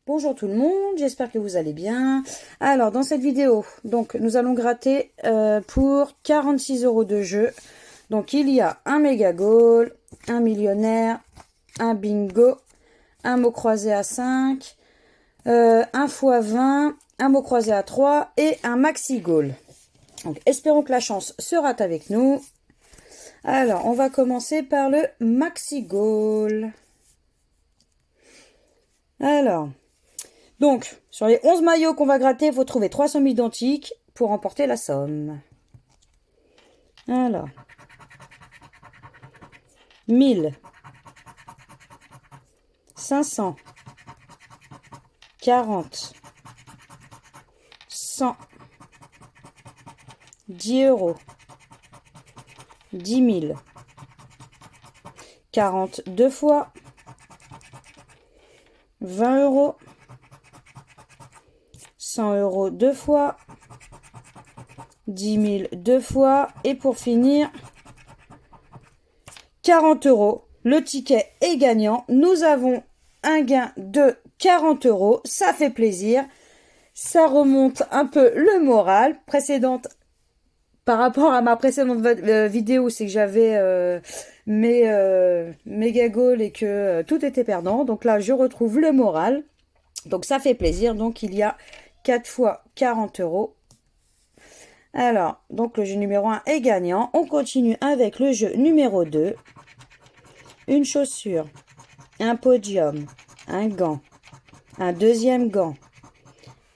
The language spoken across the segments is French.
Bonjour tout le monde, j'espère que vous allez bien. Alors dans cette vidéo, donc nous allons gratter pour 46 € de jeu. Donc il y a un méga goal, un millionnaire, un bingo, un mot croisé à 5, un x 20, un mot croisé à 3 et un maxi goal. Donc espérons que la chance sera avec nous. Alors on va commencer par le maxi goal. Alors, donc, sur les 11 maillots qu'on va gratter, il faut trouver 3 sommes identiques pour remporter la somme. Alors, 1000, 500, 40, 100, 10 €, 10 000, 40 deux fois, 20 €, 100 € deux fois, 10 000 deux fois, et pour finir, 40 €. Le ticket est gagnant. Nous avons un gain de 40 €. Ça fait plaisir. Ça remonte un peu le moral. Par rapport à ma précédente vidéo, c'est que j'avais mes méga goals et que tout était perdant. Donc là, je retrouve le moral. Donc ça fait plaisir. Donc il y a 4 fois 40 €. Alors, donc le jeu numéro 1 est gagnant. On continue avec le jeu numéro 2. Une chaussure, un podium, un gant, un deuxième gant,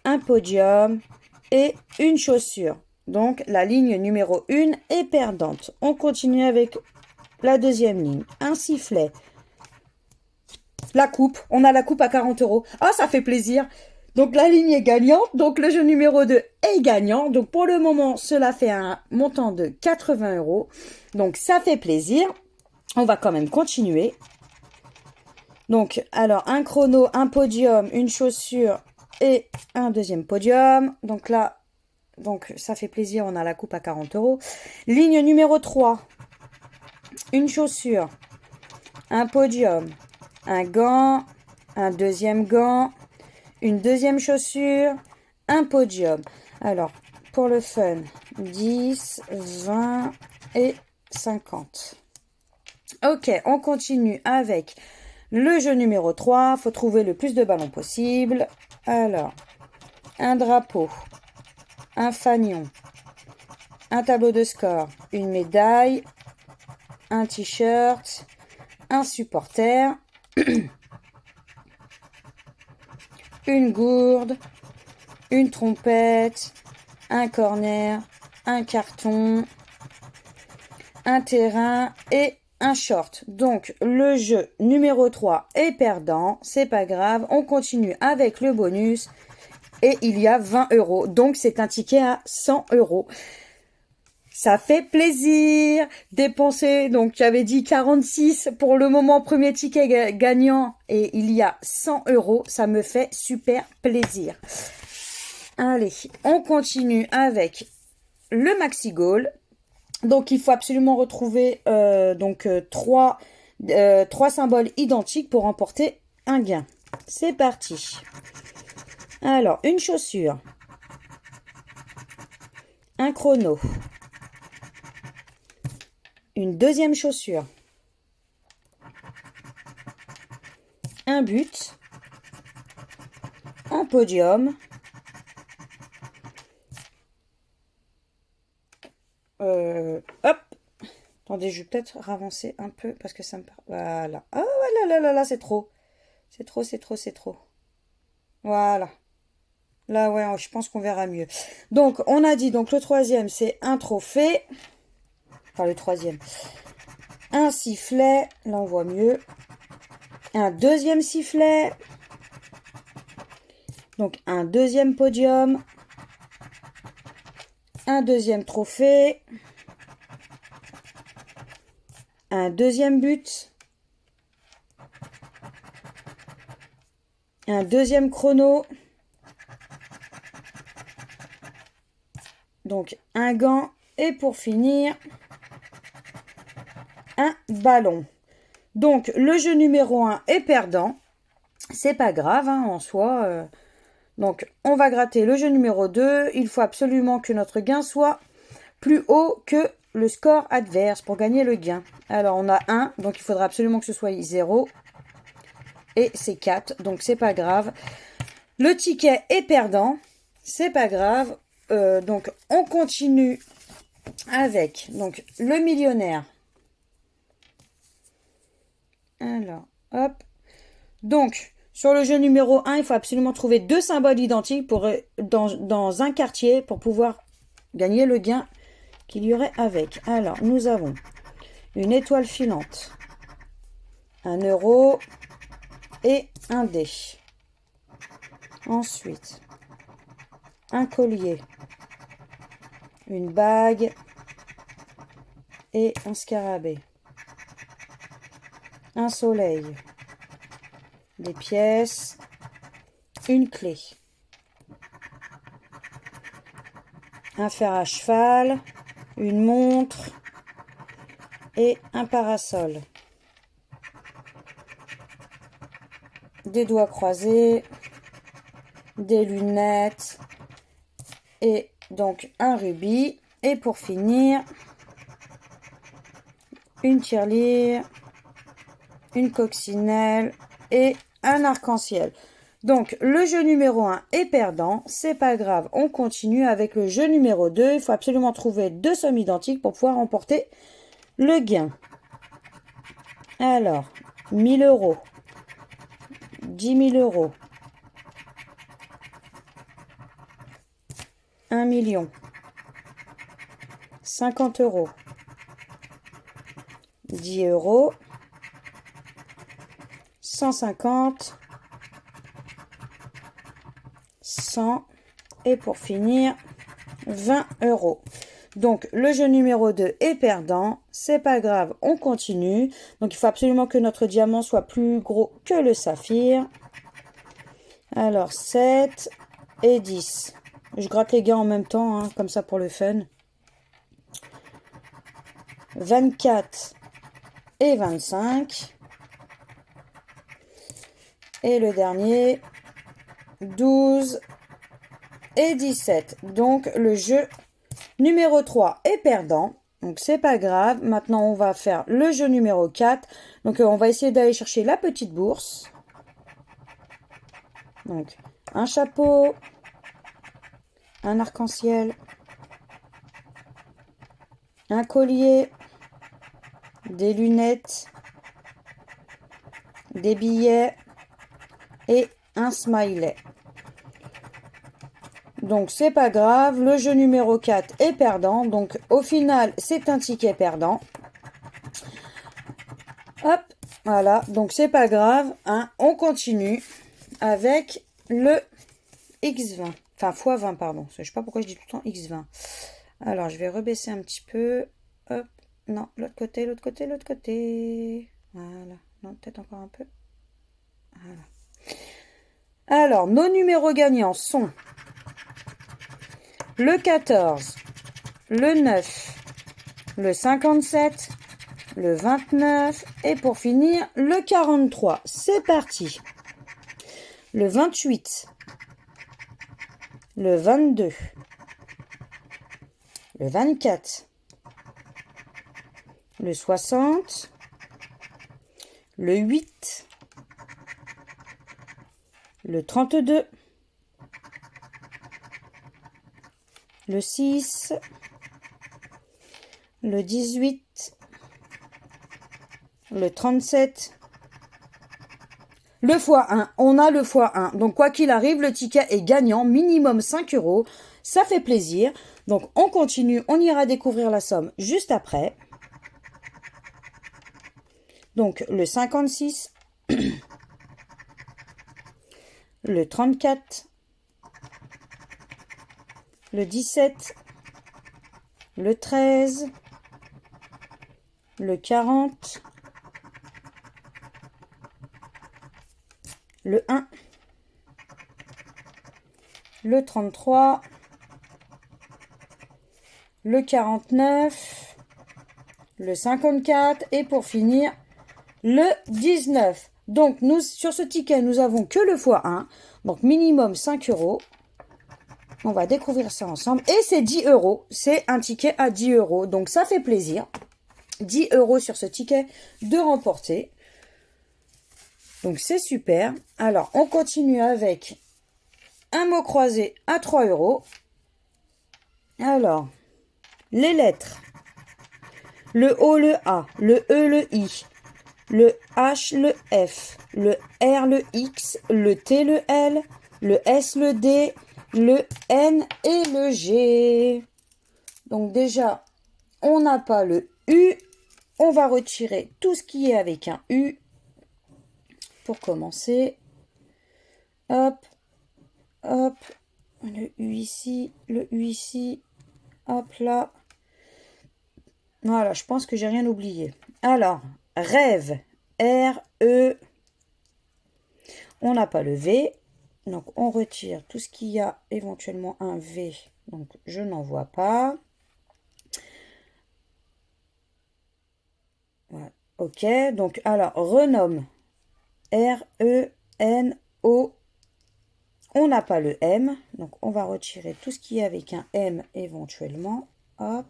un podium et une chaussure. Donc la ligne numéro 1 est perdante. On continue avec la deuxième ligne. Un sifflet. La coupe. On a la coupe à 40 €. Ah, ça fait plaisir. Donc la ligne est gagnante. Donc le jeu numéro 2 est gagnant. Donc pour le moment, cela fait un montant de 80 €. Donc ça fait plaisir. On va quand même continuer. Donc, alors, un chrono, un podium, une chaussure et un deuxième podium. Donc là, ça fait plaisir, on a la coupe à 40 €. Ligne numéro 3. Une chaussure, un podium, un gant, un deuxième gant, une deuxième chaussure, un podium. Alors, pour le fun, 10, 20 et 50. Ok, on continue avec le jeu numéro 3. Il faut trouver le plus de ballons possible. Alors, un drapeau, un fanion, un tableau de score, une médaille, un t-shirt, un supporter, une gourde, une trompette, un corner, un carton, un terrain et un short. Donc le jeu numéro 3 est perdant, c'est pas grave, on continue avec le bonus et il y a 20 €. Donc c'est un ticket à 100 €. Ça fait plaisir dépenser. Donc j'avais dit 46 pour le moment, premier ticket gagnant et il y a 100 €. Ça me fait super plaisir. Allez, on continue avec le maxi goal. Donc, il faut absolument retrouver trois symboles identiques pour remporter un gain. C'est parti. Alors, une chaussure, un chrono, une deuxième chaussure, un but, un podium, hop. Attendez, je vais peut-être ravancer un peu parce que ça me... Voilà. Ah, là, c'est trop. C'est trop. Voilà. Là, ouais, je pense qu'on verra mieux. Donc, on a dit, donc le troisième, c'est un trophée. Enfin, le troisième. Un sifflet. Là, on voit mieux. Un deuxième sifflet. Donc, un deuxième podium. Un deuxième trophée. Un deuxième but. Un deuxième chrono. Donc, un gant. Et pour finir, un ballon. Donc, le jeu numéro 1 est perdant. C'est pas grave hein, en soi. Donc, on va gratter le jeu numéro 2. Il faut absolument que notre gain soit plus haut que le score adverse pour gagner le gain. Alors, on a 1, donc il faudra absolument que ce soit 0. Et c'est 4, donc c'est pas grave. Le ticket est perdant, c'est pas grave. Donc, on continue avec donc, le millionnaire. Alors, hop. Donc, sur le jeu numéro 1, il faut absolument trouver 2 symboles identiques pour, dans un quartier pour pouvoir gagner le gain qu'il y aurait avec. Alors, nous avons une étoile filante, un euro et un dé. Ensuite, un collier, une bague et un scarabée. Un soleil, des pièces, une clé, un fer à cheval, une montre et un parasol. Des doigts croisés, des lunettes et donc un rubis. Et pour finir, une tirelire, une coccinelle et un arc-en-ciel. Donc, le jeu numéro 1 est perdant. C'est pas grave, on continue avec le jeu numéro 2. Il faut absolument trouver 2 sommes identiques pour pouvoir remporter le gain. Alors, 1000 euros, 10 000 euros, 1 million, 50 euros, 10 euros, 150, 100 et pour finir 20 euros. Donc le jeu numéro 2 est perdant, c'est pas grave, on continue. Donc il faut absolument que notre diamant soit plus gros que le saphir. Alors 7 et 10. Je gratte les gains en même temps, hein, comme ça pour le fun. 24 et 25. Et le dernier, 12 et 17. Donc, le jeu numéro 3 est perdant. Donc, c'est pas grave. Maintenant, on va faire le jeu numéro 4. Donc, on va essayer d'aller chercher la petite bourse. Donc, un chapeau, un arc-en-ciel, un collier, des lunettes, des billets et un smiley. Donc c'est pas grave, le jeu numéro 4 est perdant, donc au final c'est un ticket perdant. Hop, voilà, donc c'est pas grave, hein, on continue avec le X20, enfin x20 pardon, je sais pas pourquoi je dis tout le temps X20. Alors je vais rebaisser un petit peu, hop, non, l'autre côté, l'autre côté, l'autre côté, voilà, non peut-être encore un peu, voilà. Alors, nos numéros gagnants sont le 14, le 9, le 57, le 29 et pour finir, le 43. C'est parti. Le 28, le 22, le 24, le 60, le 8, le 32, le 6, le 18, le 37, le x1. On a le x1. Donc, quoi qu'il arrive, le ticket est gagnant. Minimum 5 euros. Ça fait plaisir. Donc, on continue. On ira découvrir la somme juste après. Donc, le 56, le 34, le 17, le 13, le 40, le 1, le 33, le 49, le 54 et pour finir, le 19. Donc, nous, sur ce ticket, nous avons que le x1. Donc, minimum 5 euros. On va découvrir ça ensemble. Et c'est 10 euros. C'est un ticket à 10 euros. Donc, ça fait plaisir. 10 euros sur ce ticket de remporter. Donc, c'est super. Alors, on continue avec un mot croisé à 3 euros. Alors, les lettres. Le O, le A, le E, le I, le H, le F, le R, le X, le T, le L, le S, le D, le N et le G. Donc déjà, on n'a pas le U. On va retirer tout ce qui est avec un U. Pour commencer. Hop, hop. Le U ici, le U ici. Hop là. Voilà, je pense que j'ai rien oublié. Alors, rêve, R, E. On n'a pas le V. Donc, on retire tout ce qu'il y a éventuellement un V. Donc, je n'en vois pas. Voilà. OK. Donc, alors, renomme. R, E, N, O. On n'a pas le M. Donc, on va retirer tout ce qui est avec un M éventuellement. Hop.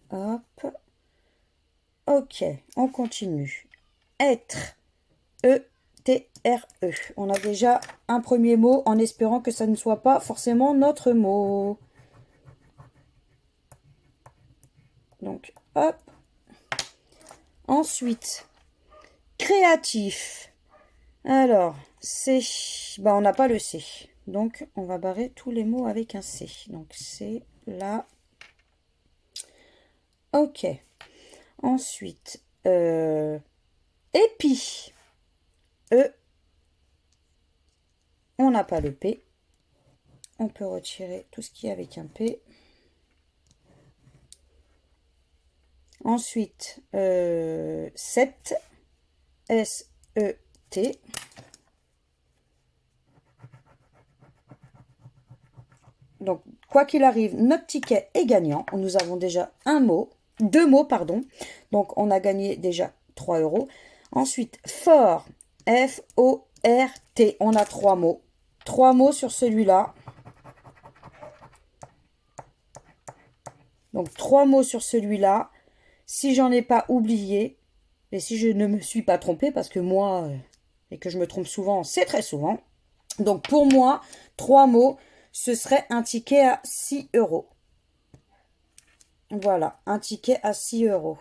Hop. OK. On continue. Être. E, T, R, E. On a déjà un premier mot en espérant que ça ne soit pas forcément notre mot. Donc, hop. Ensuite, créatif. Alors, C. Bah, on n'a pas le C. Donc, on va barrer tous les mots avec un C. Donc, C, là. OK. Ensuite, épi. E. On n'a pas le P. On peut retirer tout ce qui est avec un P. Ensuite, 7. S-E-T. Donc, quoi qu'il arrive, notre ticket est gagnant. Nous avons déjà un mot, deux mots, pardon. Donc, on a gagné déjà 3 euros. Ensuite, fort, F-O-R-T. On a 3 mots. 3 mots sur celui-là. Donc, 3 mots sur celui-là. Si j'en ai pas oublié, et si je ne me suis pas trompée, parce que moi, et que je me trompe souvent, c'est très souvent. Donc, pour moi, 3 mots, ce serait un ticket à 6 euros. Voilà, un ticket à 6 euros.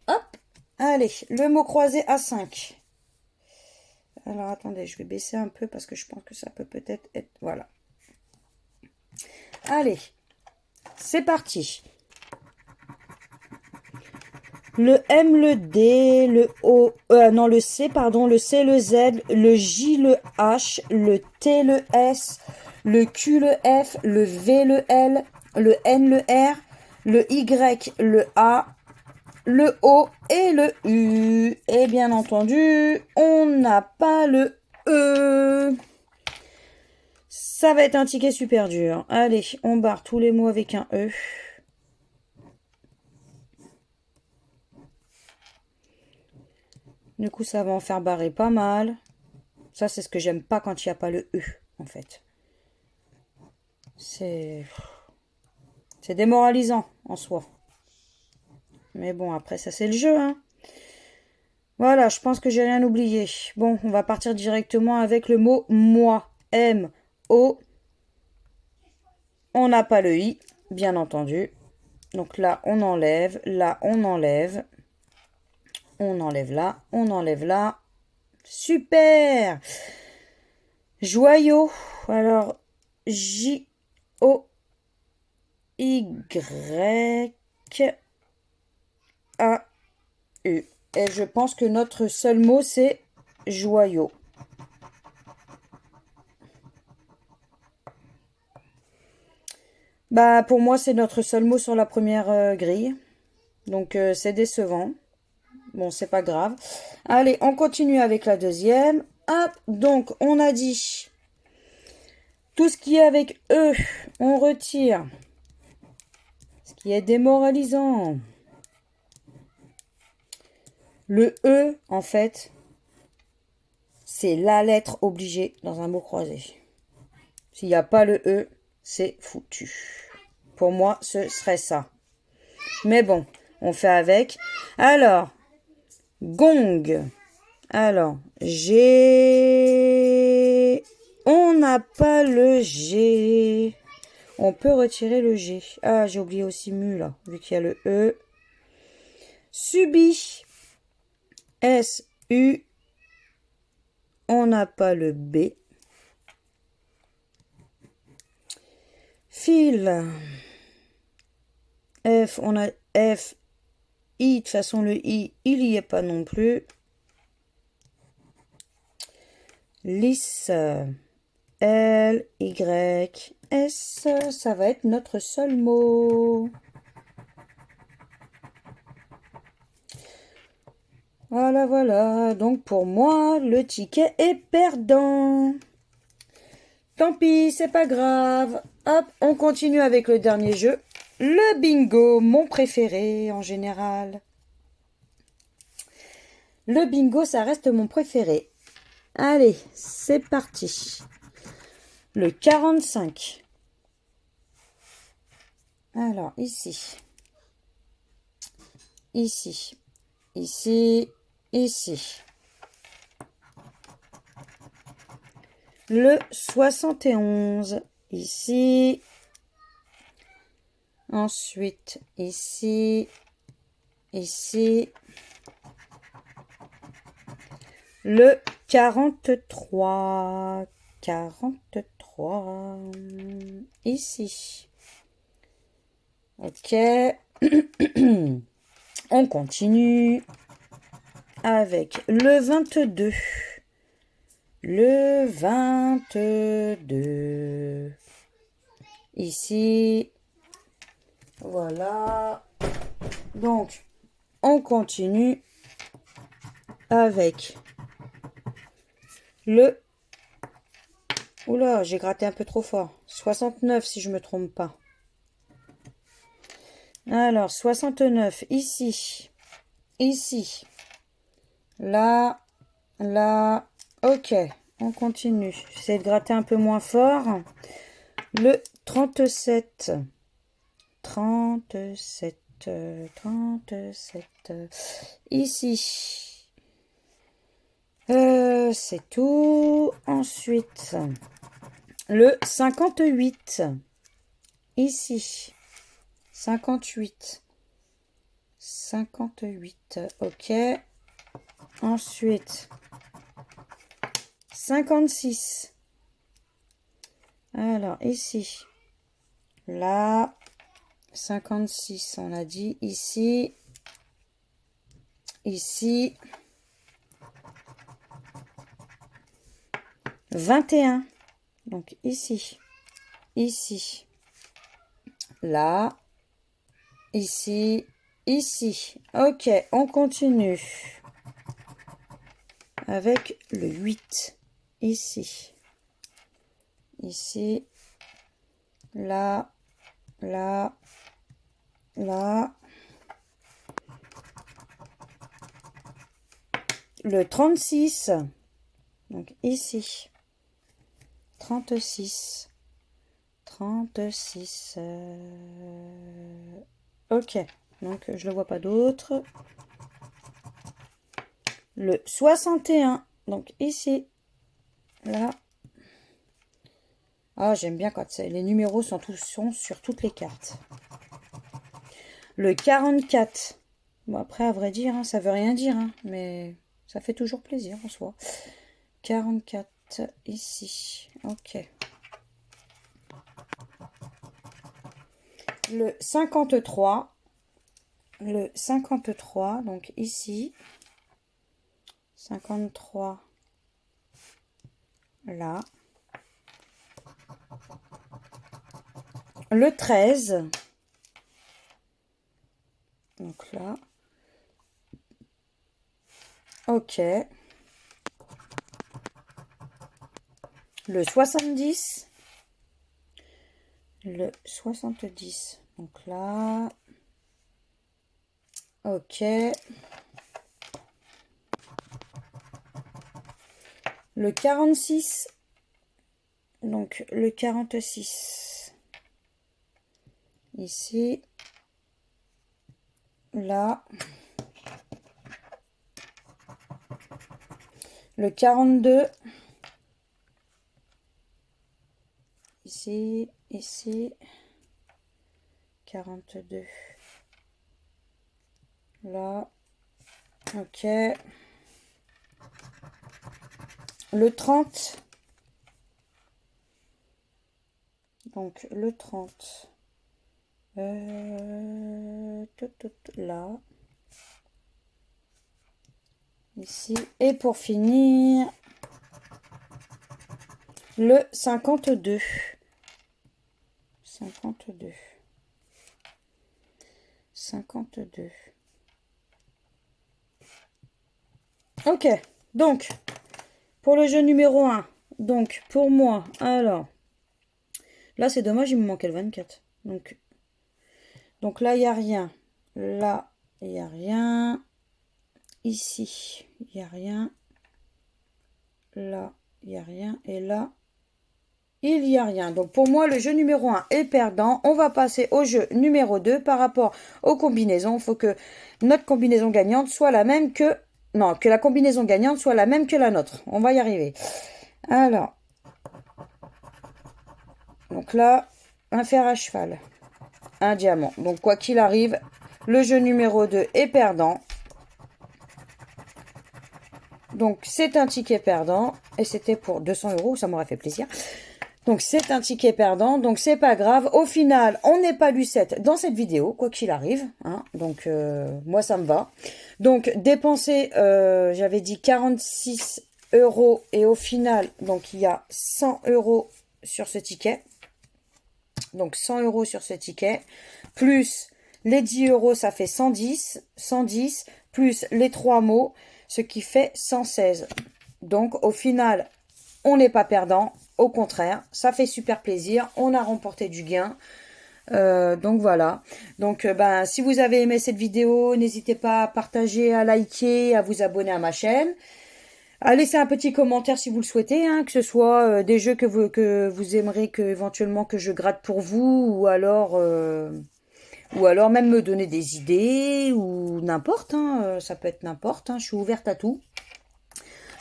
Hop, allez, le mot croisé à 5. Alors, attendez, je vais baisser un peu parce que je pense que ça peut peut-être être... Voilà. Allez, c'est parti. Le M, le D, le O... non, le C, pardon, le C, le Z, le J, le H, le T, le S, le Q, le F, le V, le L, le N, le R, le Y, le A, le O et le U. Et bien entendu, on n'a pas le E. Ça va être un ticket super dur. Allez, on barre tous les mots avec un E. Du coup, ça va en faire barrer pas mal. Ça, c'est ce que j'aime pas quand il n'y a pas le E, en fait. C'est démoralisant, en soi. Mais bon, après, ça, c'est le jeu, hein. Voilà, je pense que j'ai rien oublié. Bon, on va partir directement avec le mot moi. M-O. On n'a pas le I, bien entendu. Donc là, on enlève. Là, on enlève. On enlève là. On enlève là. Super! Joyau. Alors, J-O-Y-A-U. Et je pense que notre seul mot, c'est joyau. Bah, pour moi, c'est notre seul mot sur la première grille. Donc, c'est décevant. Bon, c'est pas grave. Allez, on continue avec la deuxième. Hop, donc, on a dit tout ce qui est avec E, on retire. Ce qui est démoralisant. Le E, en fait, C'est la lettre obligée dans un mot croisé. S'il n'y a pas le E, c'est foutu. Pour moi, ce serait ça. Mais bon, on fait avec. Alors, gong. Alors, G. On n'a pas le G. On peut retirer le G. Ah, j'ai oublié aussi mu, là, vu qu'il y a le E. Subi. S-U. On n'a pas le B. Fil. F, on a F. I, de toute façon, le I, il n'y est pas non plus. Lisse. L, Y, S. Ça va être notre seul mot. Voilà, voilà. Donc, pour moi, le ticket est perdant. Tant pis, c'est pas grave. Hop, on continue avec le dernier jeu. Le bingo, mon préféré en général. Le bingo, ça reste mon préféré. Allez, c'est parti. Le 45. Alors, ici. Ici. Ici. Ici. Le 71. Ici. Ensuite, ici. Ici. Le 43. 43. Ici. Ok. On continue avec le 22. Le 22. Ici. Voilà. Donc, on continue avec le... Oula, j'ai gratté un peu trop fort. 69 si je me trompe pas. Alors, 69, ici, ici, là, là, ok, on continue. J'essaie de gratter un peu moins fort. Le 37, 37, 37, ici. C'est tout. Ensuite, le 58, ici. 58. 58. Ok. Ensuite, 56. Alors, ici. Là. 56, on a dit. Ici. Ici. 21. Donc, ici. Ici. Là. Ici, ici. Ok, on continue avec le 8. Ici. Ici. Là. Là. Là. Le 36. Donc ici. 36. 36. Ok, donc je ne le vois pas d'autre. Le 61, donc ici, là. Ah, j'aime bien quand les numéros sont sur toutes les cartes. Le 44. Bon, après, à vrai dire, hein, ça veut rien dire, hein, mais ça fait toujours plaisir en soi. 44, ici. Ok. Le 53. Le 53, donc ici. 53, là. Le 13. Donc là. Ok. Le 70. Le 70. Donc là. Ok. le 46, donc le 46, ici, là, le 42, ici, ici, 42, là, ok, le 30, donc le 30, là, ici, et pour finir, le 52, 52, 52. Ok, donc, pour le jeu numéro 1, donc, pour moi, alors, là, c'est dommage, il me manquait le 24. Donc là, il n'y a rien. Là, il n'y a rien. Ici, il n'y a rien. Là, il n'y a rien. Et là, il n'y a rien. Donc pour moi, le jeu numéro 1 est perdant. On va passer au jeu numéro 2 par rapport aux combinaisons. Il faut que notre combinaison gagnante soit la même que... Non, que la combinaison gagnante soit la même que la nôtre. On va y arriver. Alors. Donc là, un fer à cheval. Un diamant. Donc quoi qu'il arrive, le jeu numéro 2 est perdant. Donc c'est un ticket perdant. Et c'était pour 200 €. Ça m'aurait fait plaisir. Donc c'est un ticket perdant, donc c'est pas grave. Au final, on n'est pas Lucette dans cette vidéo, quoi qu'il arrive. Hein. Donc moi ça me va. Donc dépenser, j'avais dit 46 € et au final, donc il y a 100 € sur ce ticket. Donc 100 € sur ce ticket, plus les 10 €, ça fait 110, 110, plus les 3 mots, ce qui fait 116. Donc au final, on n'est pas perdant. Au contraire, ça fait super plaisir. On a remporté du gain. Donc voilà. Donc ben, si vous avez aimé cette vidéo, n'hésitez pas à partager, à liker, à vous abonner à ma chaîne. À laisser un petit commentaire si vous le souhaitez, hein, que ce soit des jeux que vous aimeriez que éventuellement que je gratte pour vous, ou alors même me donner des idées, ou n'importe, hein, ça peut être n'importe, hein, je suis ouverte à tout.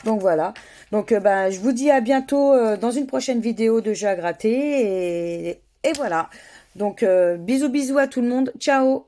Donc voilà. Donc ben, je vous dis à bientôt dans une prochaine vidéo de jeux à gratter. Et voilà. Donc bisous bisous à tout le monde. Ciao.